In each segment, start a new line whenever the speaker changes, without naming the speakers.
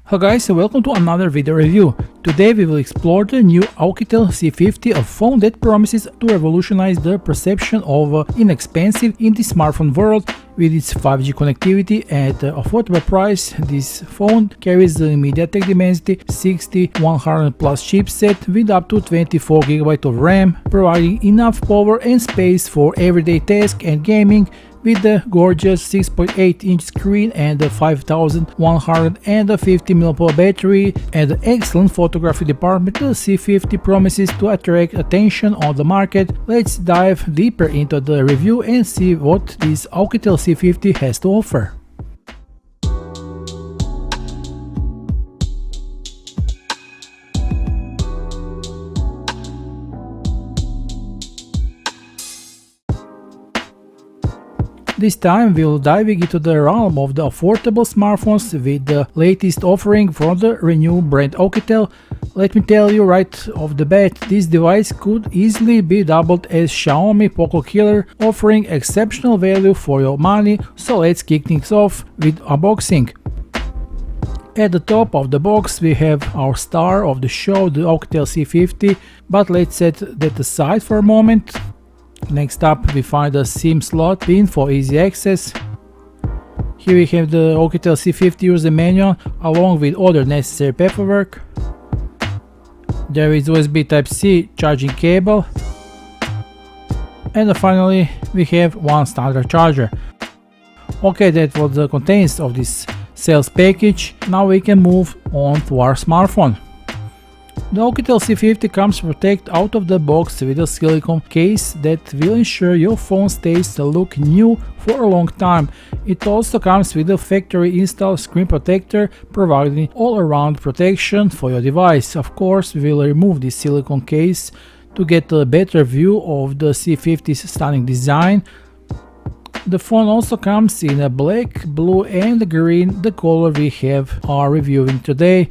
Hello guys, and welcome to another video review. Today we will explore the new Oukitel C50, a phone that promises to revolutionize the perception of inexpensive in the smartphone world. With its 5G connectivity at an affordable price, this phone carries the MediaTek Dimensity 60 100 plus chipset with up to 24GB of RAM, providing enough power and space for everyday tasks and gaming. With the gorgeous 6.8-inch screen and a 5150 mAh battery and an excellent photography department, the C50 promises to attract attention on the market. Let's dive deeper into the review and see what this Oukitel C50 has to offer. This time we'll diving into the realm of the affordable smartphones with the latest offering from the renewed brand Oukitel. Let me tell you right off the bat, this device could easily be doubled as Xiaomi Poco Killer, offering exceptional value for your money. So let's kick things off with unboxing. At the top of the box we have our star of the show, the Oukitel C50, but let's set that aside for a moment. Next up we find a SIM slot pin for easy access. Here we have the Oukitel C50 user manual along with other necessary paperwork. There is USB Type-C charging cable. And finally we have one standard charger. Okay, that was the contents of this sales package. Now we can move on to our smartphone. The Oukitel C50 comes protected out of the box with a silicone case that will ensure your phone stays to look new for a long time. It also comes with a factory installed screen protector, providing all-around protection for your device. Of course, we will remove this silicone case to get a better view of the C50's stunning design. The phone also comes in a black, blue and green, the color we are reviewing today.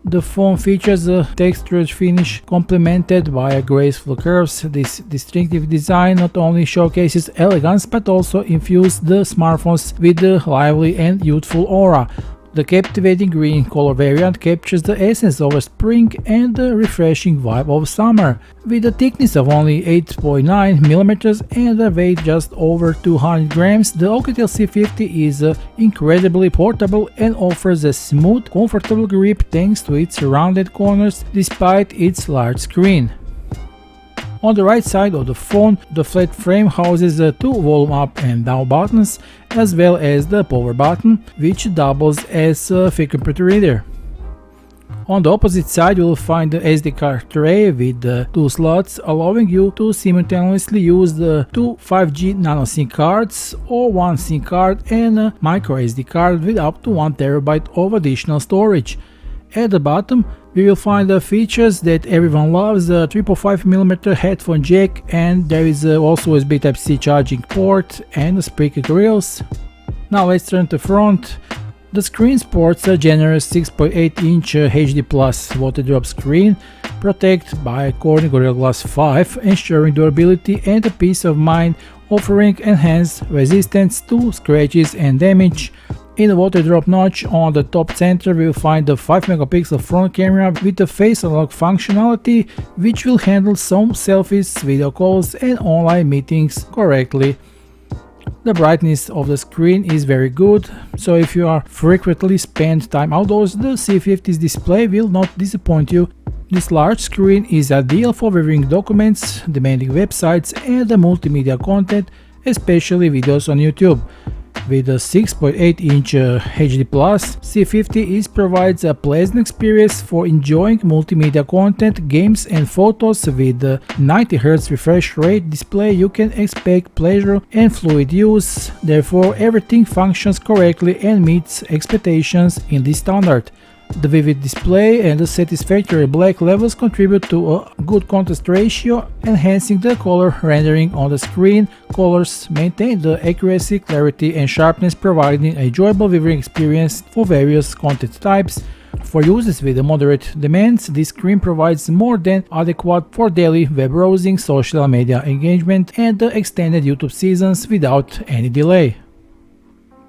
The phone features a textured finish complemented by graceful curves. This distinctive design not only showcases elegance but also infuses the smartphones with a lively and youthful aura. The captivating green color variant captures the essence of spring and the refreshing vibe of summer. With a thickness of only 8.9mm and a weight just over 200 grams, the Oukitel C50 is incredibly portable and offers a smooth, comfortable grip thanks to its rounded corners despite its large screen. On the right side of the phone, the flat frame houses two volume up and down buttons, as well as the power button, which doubles as a fingerprint reader. On the opposite side you will find the SD card tray with two slots, allowing you to simultaneously use the two 5G nano SIM cards or one SIM card and a micro SD card with up to 1TB of additional storage. At the bottom we will find the features that everyone loves, the 3.5mm headphone jack, and there is also USB Type-C charging port and speaker grills. Now let's turn to the front. The screen sports a generous 6.8-inch HD Plus water drop screen, protected by Corning Gorilla Glass 5, ensuring durability and a peace of mind, offering enhanced resistance to scratches and damage. In the water drop notch on the top center we will find the 5MP front camera with the face unlock functionality, which will handle some selfies, video calls and online meetings correctly. The brightness of the screen is very good, so if you are frequently spend time outdoors, the C50's display will not disappoint you. This large screen is ideal for viewing documents, demanding websites and multimedia content, especially videos on YouTube. With a 6.8-inch HD Plus, C50 provides a pleasant experience for enjoying multimedia content, games and photos. With the 90Hz refresh rate display you can expect pleasure and fluid use, therefore everything functions correctly and meets expectations in this standard. The vivid display and the satisfactory black levels contribute to a good contrast ratio, enhancing the color rendering on the screen. Colors maintain the accuracy, clarity and sharpness, providing a enjoyable viewing experience for various content types. For users with moderate demands, this screen provides more than adequate for daily web browsing, social media engagement and extended YouTube seasons without any delay.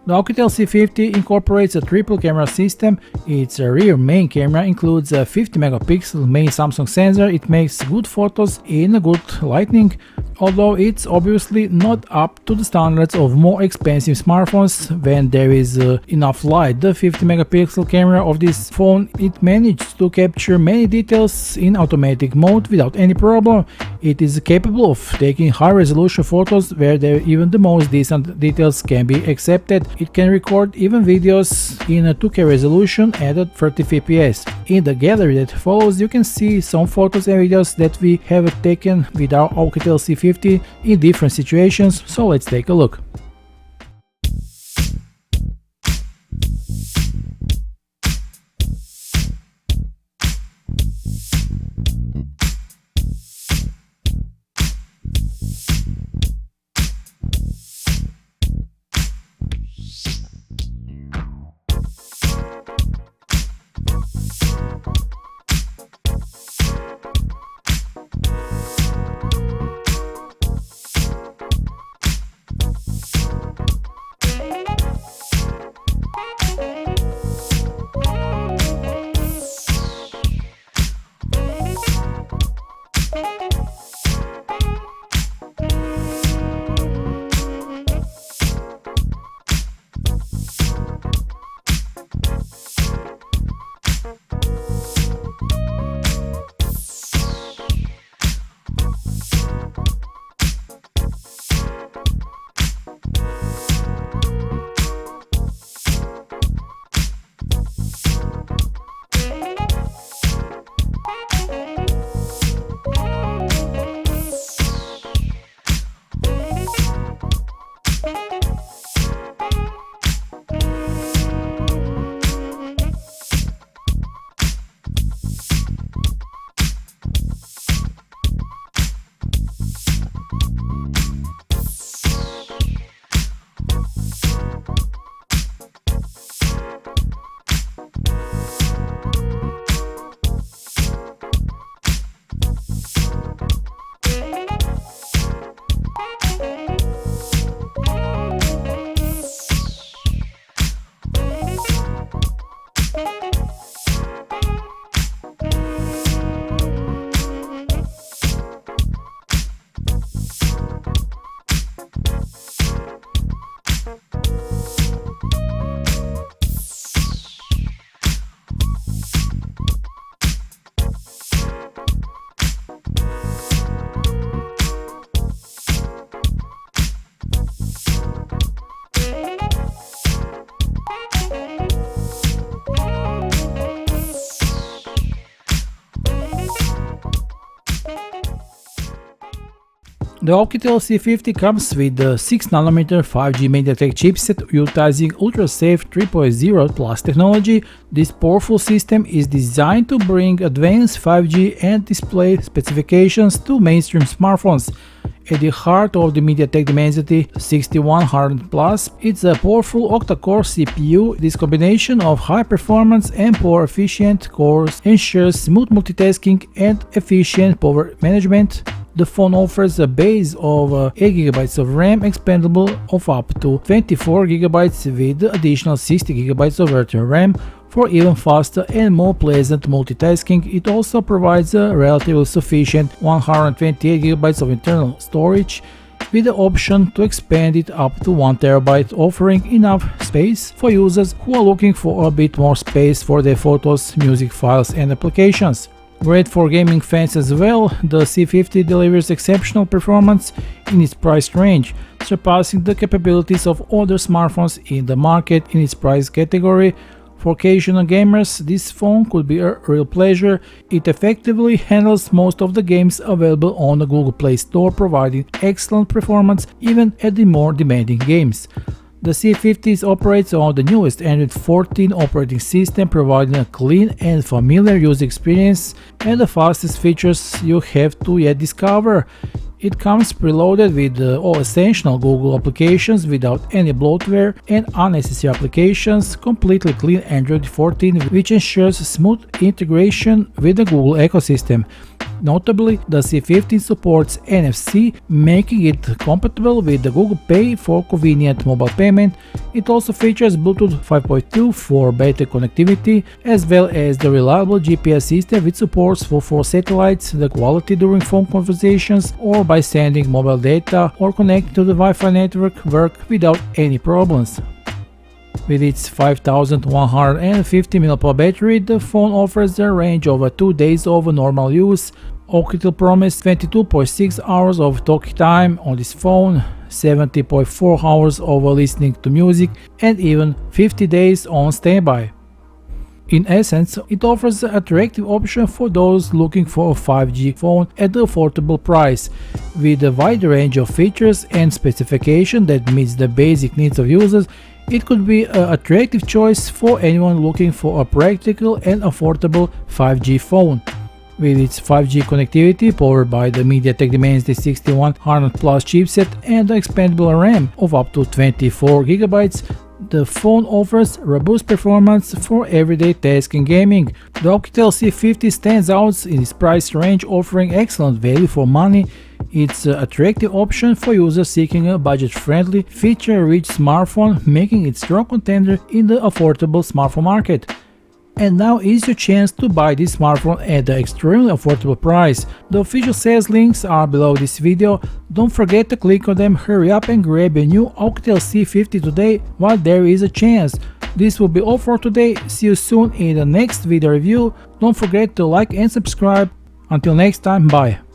The Oukitel C50 incorporates a triple camera system. Its rear main camera includes a 50 megapixel main Samsung sensor. It makes good photos in a good lighting, although it's obviously not up to the standards of more expensive smartphones when there is enough light. The 50 megapixel camera of this phone, it managed to capture many details in automatic mode without any problem. It is capable of taking high resolution photos where even the most decent details can be accepted. It can record even videos in a 2K resolution at 30 fps. In the gallery that follows, you can see some photos and videos that we have taken with our Oukitel C50 in different situations, so let's take a look. The Oukitel C50 comes with the 6nm 5G MediaTek chipset utilizing ultra-safe 3.0 Plus technology. This powerful system is designed to bring advanced 5G and display specifications to mainstream smartphones. At the heart of the MediaTek Dimensity 6100 Plus, it's a powerful octa-core CPU. This combination of high performance and power-efficient cores ensures smooth multitasking and efficient power management. The phone offers a base of 8GB of RAM expandable of up to 24GB with additional 60GB of virtual RAM for even faster and more pleasant multitasking. It also provides a relatively sufficient 128GB of internal storage with the option to expand it up to 1TB, offering enough space for users who are looking for a bit more space for their photos, music files and applications. Great for gaming fans as well, the C50 delivers exceptional performance in its price range, surpassing the capabilities of other smartphones in the market in its price category. For occasional gamers, this phone could be a real pleasure. It effectively handles most of the games available on the Google Play Store, providing excellent performance even at the more demanding games. The C50 operates on the newest Android 14 operating system, providing a clean and familiar user experience and the fastest features you have to yet discover. It comes preloaded with all essential Google applications without any bloatware and unnecessary applications, completely clean Android 14 which ensures smooth integration with the Google ecosystem. Notably, the C50 supports NFC, making it compatible with the Google Pay for convenient mobile payment. It also features Bluetooth 5.2 for better connectivity, as well as the reliable GPS system which supports for 4 satellites, the quality during phone conversations or by sending mobile data or connecting to the Wi-Fi network work without any problems. With its 5150 mAh battery, the phone offers a range of 2 days of normal use. Oukitel promised 22.6 hours of talking time on this phone, 70.4 hours of listening to music, and even 50 days on standby. In essence, it offers an attractive option for those looking for a 5G phone at an affordable price. With a wide range of features and specifications that meets the basic needs of users, it could be an attractive choice for anyone looking for a practical and affordable 5G phone. With its 5G connectivity powered by the MediaTek Dimensity 6100 Plus chipset and an expandable RAM of up to 24GB, the phone offers robust performance for everyday tasks and gaming. The Oukitel C50 stands out in its price range, offering excellent value for money. It's an attractive option for users seeking a budget-friendly, feature-rich smartphone, making it a strong contender in the affordable smartphone market. And now is your chance to buy this smartphone at an extremely affordable price. The official sales links are below this video. Don't forget to click on them, hurry up and grab a new Oukitel C50 today while there is a chance. This will be all for today. See you soon in the next video review. Don't forget to like and subscribe. Until next time, bye.